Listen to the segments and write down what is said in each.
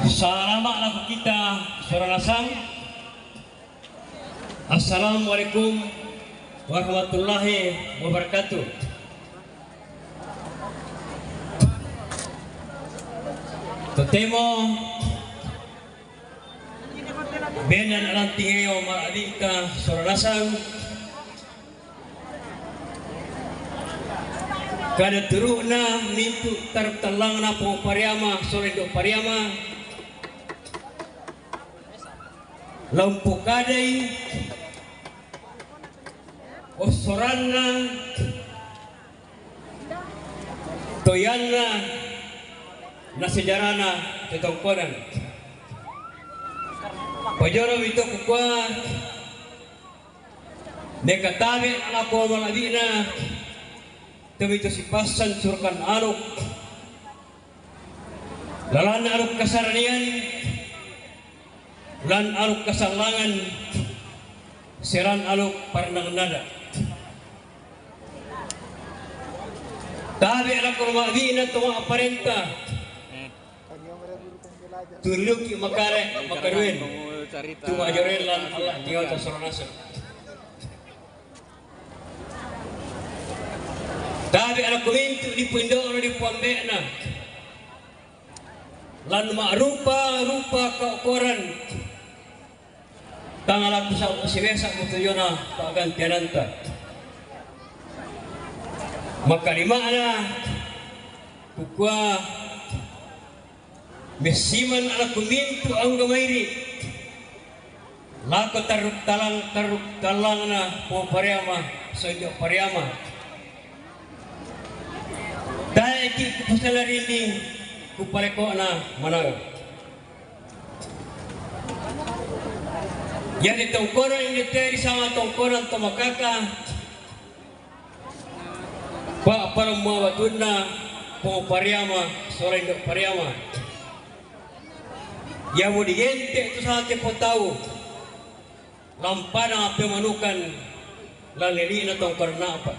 Salamat lagu kita Surah Nasang. Assalamualaikum warahmatullahi wabarakatuh. Totemo benan alang tingeo maalika Surah Nasang. Kada turun na mintu tartalang na po pariama solido pariama lampu kadai osoranna toyanna na sejarana tetongkonan pajoro itu kuat nekatabe ako malabina Tawito si pasan surkan aluk lalan aluk kasaranian lan aluk kasalangan seran aluk parnang nada tabi ala kurma bina tuma aparenta tuluki makare makaruen tuma jorelan Allah tiota soranasa Tabi anak kumintu di pindoro di puambena lan rupa kaukuran tangala kusau kusiwesa mutuyona pagantiananta maka limana kukua mesiman anak kumintu ang gamairi lako taruk talang na po pariama sojo pariama dahil kita salarini kupaleko na manang. Jadi tongkoran ini teri sama tongkoran tomakaka. Pak para muawatuna po pariama sore indok pariama. Yang mau diente itu sahaja po tahu. Lampada apa manukan lalili na tongkoran apa.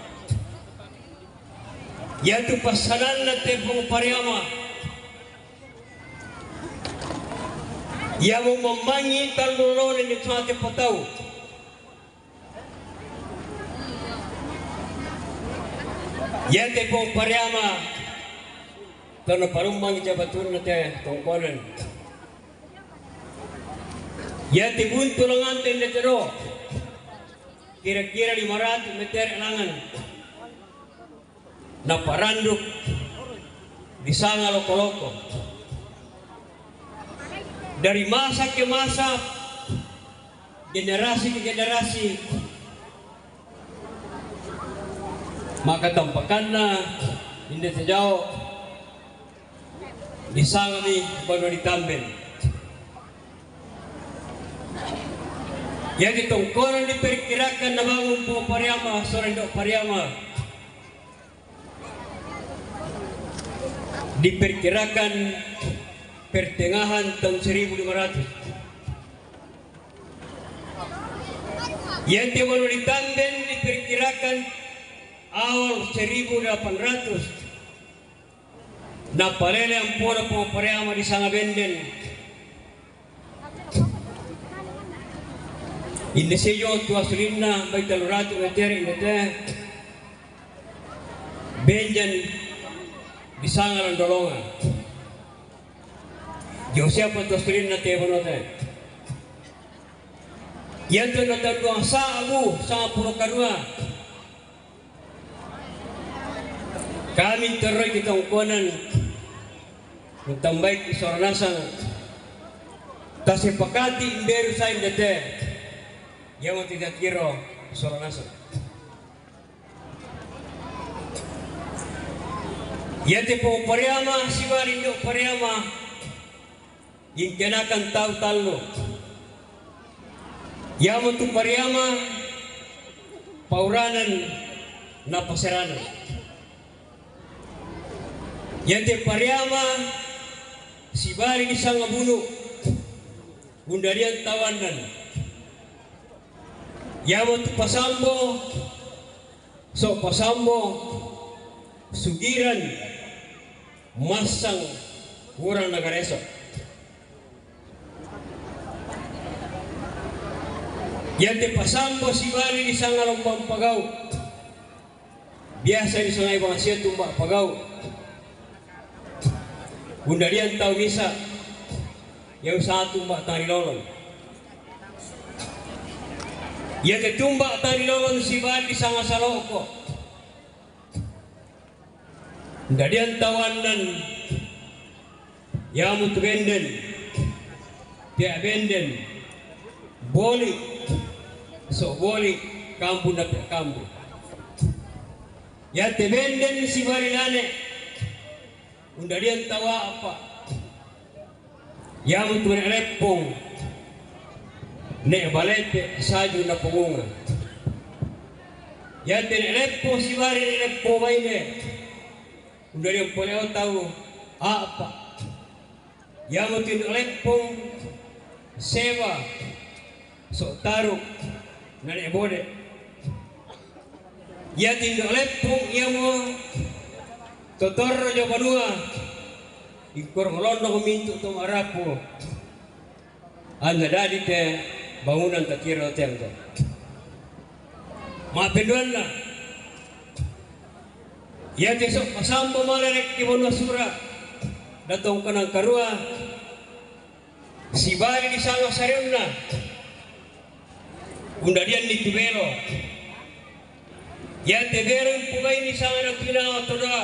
Yaitu pasanan na tepong pariama yang memangi talulon ini suatu patau yang tepong pariama karena parumbang jabatun na te tongkonan yang tibuntu langan ten netero kira-kira 500 meter langan na paranduk di sanga loko-loko dari masa ke masa generasi ke generasi maka tampakanna hindi sejauh di sanga ni baru ditambel yang ditongkoran diperkirakan na bangun po pariama sore indok pariama diperkirakan pertengahan tahun 1500 yang baru ditambel diperkirakan awal 1800 na palele ang pura po pariama di sanga benden Indonesia tua sulimna baik taluratu meter indete benjan di sangaran dolongan Joseph Tosturin na tebonote yan to natagong sa abu sa puro karua kami teroy kitang konan tambay isornasan kasi pakati imberu sa indete yan mo tidak kiro isornasan Yate po pariama siwarindo pariama yung kenakan tahu-tahu Yaman tu pariama pauranan na paseranan Yate pariama sibari isang abuno gundarian tawanan Yaman tu pasambo so pasambo sugiran masang kurang nagareso Yate pasampo si bali di sangalong pagaw. Biasa di sungai bangsia tumbak pagaw. Undarian tau misa. Yang satu tumbak tari lolong. Yate tumbak tari lolong si bali di sanga saloko. Undarian tawanan. Yamu tu benden. Pia benden. Boli. So boli kampu na kampu. Ya te benden si barilane. Undarian tawa apa? Ya mutu repong. Ne balete saju na pungunga. Ya te repong si bari repong baine. Undarian poleo tahu apa? Ya mutu repong sewa. So taruh nane bode ya tindo lepung ya mo totor jo banua ikor ngolondo mintu to marapo anda dadi te bangunan takira hotel to ma penduan na ya te sok pasampo malerek ki bonua sura datong kanang karua si bari di sanga saremna undarian ni tubero ya tebero pugai ni sama na kina toda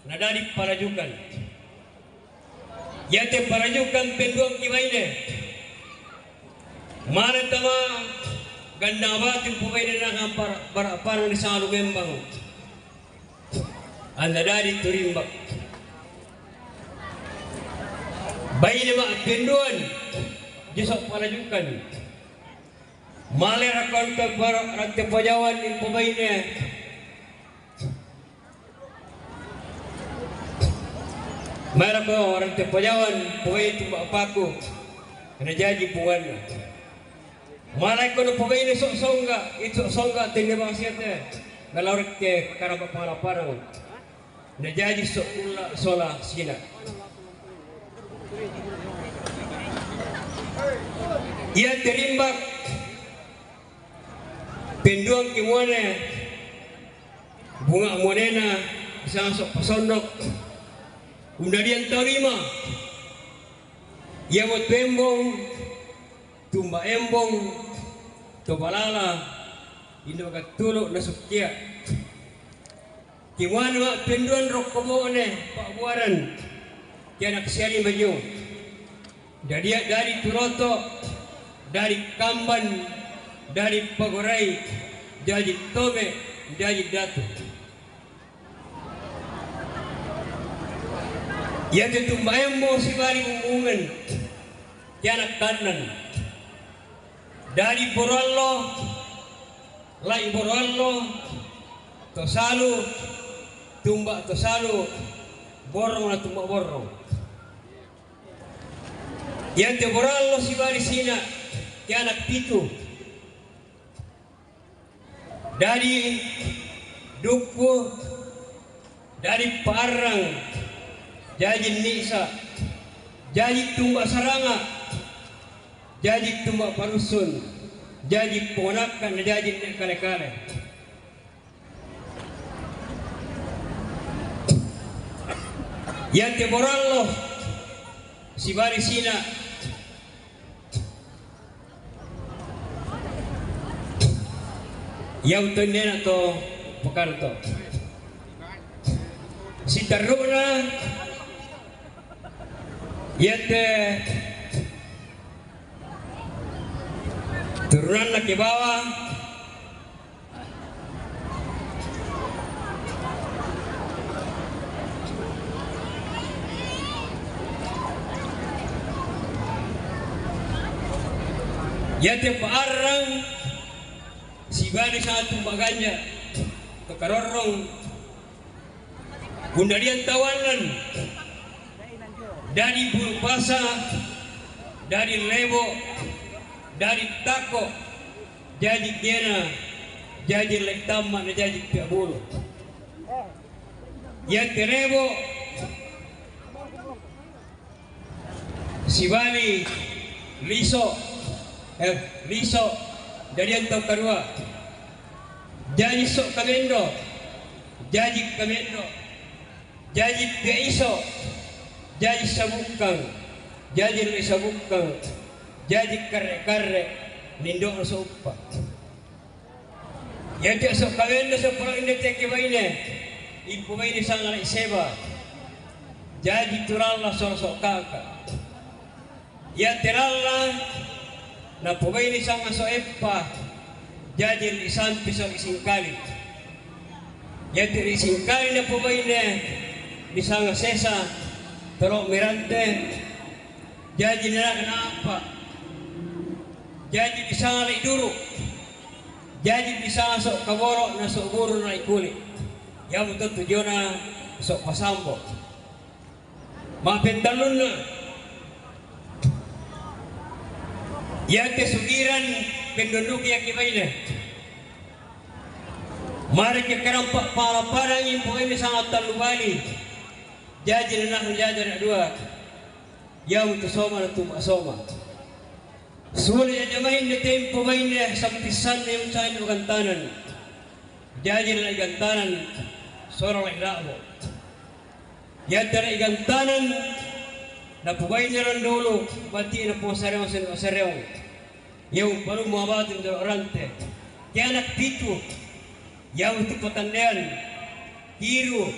nadari parajukan ya te parajukan penduang kibaine mare tama ganda batin pugai na parang di sama lumembang anda dari turimbak bayi ma penduan jesok parajukan Male rakon ke rakte pajawan in pemainnya. Male ko rakte pajawan pemain tu apaku. Kena jadi puan. Male ko no pemain sok songga tende bangsiate. Kalau rakte karaba parang. Na jadi sok ula sola sina. Ia terimbak penduang kimuane bunga monena isang sok pasondok undarian tarima ia mot pembong tumba embong tobalala indo katulo na sukya kimuane ma penduan rokobone pak buaran kiana kesiari maju dari Turoto dari Kamban dari Pagorai jadi Tobe jadi Datu ya tentu mayembo si bari umungan tiana kanan dari Borollo lai Borollo Tosalu tumba Tosalu borong na tumba borong ya te Borollo si bari sina tiana pitu dari Duku dari Parang jadi Nisa jadi Tumba Saranga jadi Tumba Parusun jadi ponakan jadi kale-kale yang Borollo si bari sina yang tendena to pekan to si taruna yete turunan na ke bawah yete parang si bari satu baganya kekarorong gundarian tawanan dari Bulu Pasa dari Lebo dari Tako jadi Gena jadi Lektama jadi Piabulu yang Terebo si Bali Liso Liso dari antau kedua jadi sok kamendo jadi kamendo jadi iso jadi sabukang jadi sabukang jadi karre nindo so uppa ya dia sok kamendo so pro inde teke baine ibu baine sangat iseba jadi turalla sok kakak ya teralla na pumaini sama so epa jadi lisan pisau isingkali ya dari isingkali na pumaini bisa sesa terok mirante jadi nila kenapa jadi bisa ngalai dulu jadi bisa sok kaborok na sok guru na ikuli ya betul tujuan sok pasambo maafin talun na ya kesugiran penduduk yang gimana mari ke kerampak para parang impo ini sangat terlubali jadi nak menjadi dua yang untuk soma untuk soma sulit aja main di tempo mainnya sampisan yang saya gantanan jadi lagi gantanan seorang lagi rabo ya dari gantanan na pugay nilang dulu, pati na po sarew, yung baru mabatin do orante, kaya nagpito, yung ito patandian, hiro,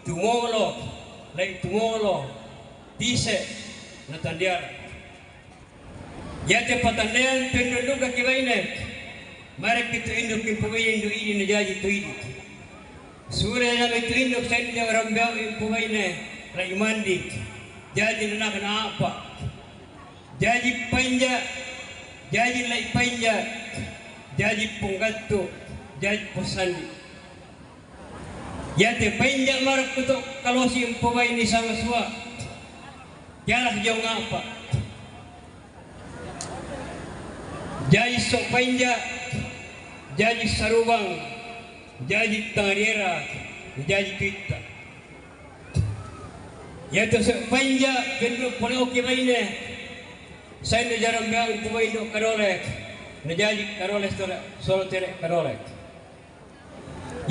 tumolo, tise, natandian. Yate patandian, penduduk kakibaine, marik itu induk yung pugay induk ini na jadi itu ini. Surya na itu induk sa inyo rambaw yung pugaine, raimandi. Jadi nak apa? Jadi panja, jadi lai panja, jadi punggattu, jadi posandi. Ya te panja marak kuto kalau si umpamai ini sama sua. Jarak jauh apa? Jadi sok panja, jadi sarubang, jadi tangariera, jadi kita. Ya tu panja bentuk boleh okey mainnya. Saya jarang bilang tu main dok karolek, menjadi karolek solo terek karolek.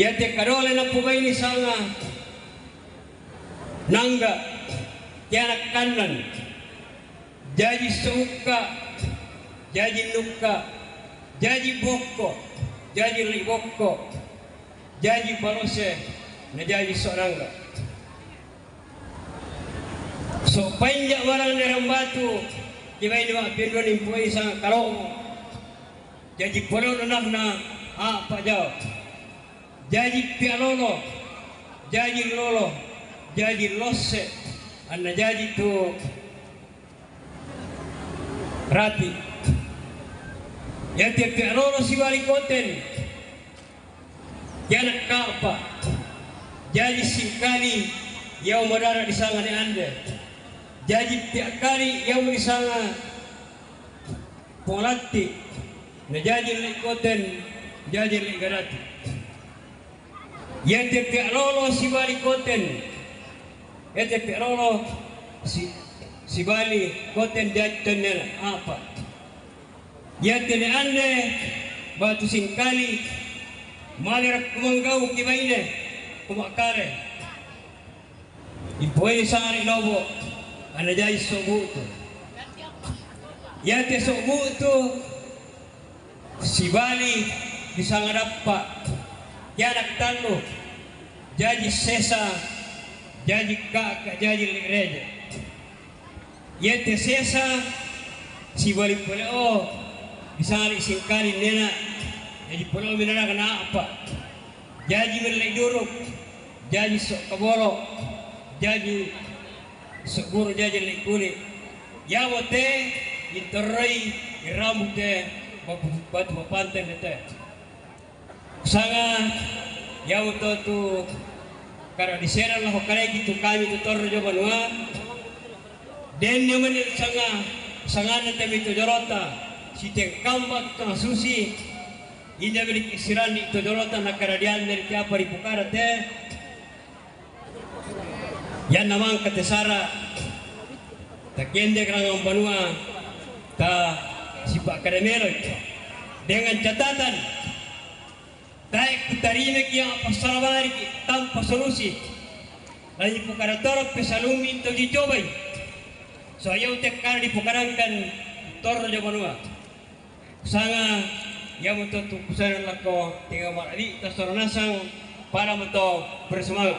Ya te karolek nak pemain ini sangat nangga, tiada kanan. Jadi suka, jadi luka, jadi boko, jadi liboko, jadi balose, menjadi seorang. So panjang barang nerang batu, kita ini mak pindah ni puai sang kalau jadi pulau nak na apa jauh, jadi pialolo, jadi lolo, jadi lose, anda jadi tu rati, jadi pialolo si wali koten, jangan apa, jadi singkali yang modal di sana ni anda. Jadi tiap kali yang bersama polati, menjadi likoten, jadi ligarati. Yang tiap lolo si bali koten, yang tiap lolo si bali koten jadi tenel apa? Yang tenel ande batu singkali, malah kumanggau kibaine, kumakare. Ibu ini sangat lobo. Anda jadi sobu tu, ya te sobu tu si bali bisa ngadapat, ya nak talu, jadi sesa, jadi kakak, jadi gereja, ya te sesa si bali pula bisa ngali singkali nena, jadi pula minara kena apa, jadi melai duruk, jadi sok kabolok, jadi seguro jadi kulit ya wote iterai iramute batu pantai nete sangat ya wote tu karena di sana lah hokalai gitu kami tu torro jabanua dan nyaman sangat nete itu jorota si tengkambak tengah susi ini milik isiran itu jorota nak keradian dari tiap hari pukara teh yan naman katesara takende kerang banua ta si Pak Kadamero dengan catatan tayo kutarimek yang pasalawari tanpa solusi lalu pukaratorok pesalumi to gicobay so ayaw tekkar dipukarangkan toro de manua sanga yamu to tukusan lako tinga maradi tasoronasang para mo to bersemangat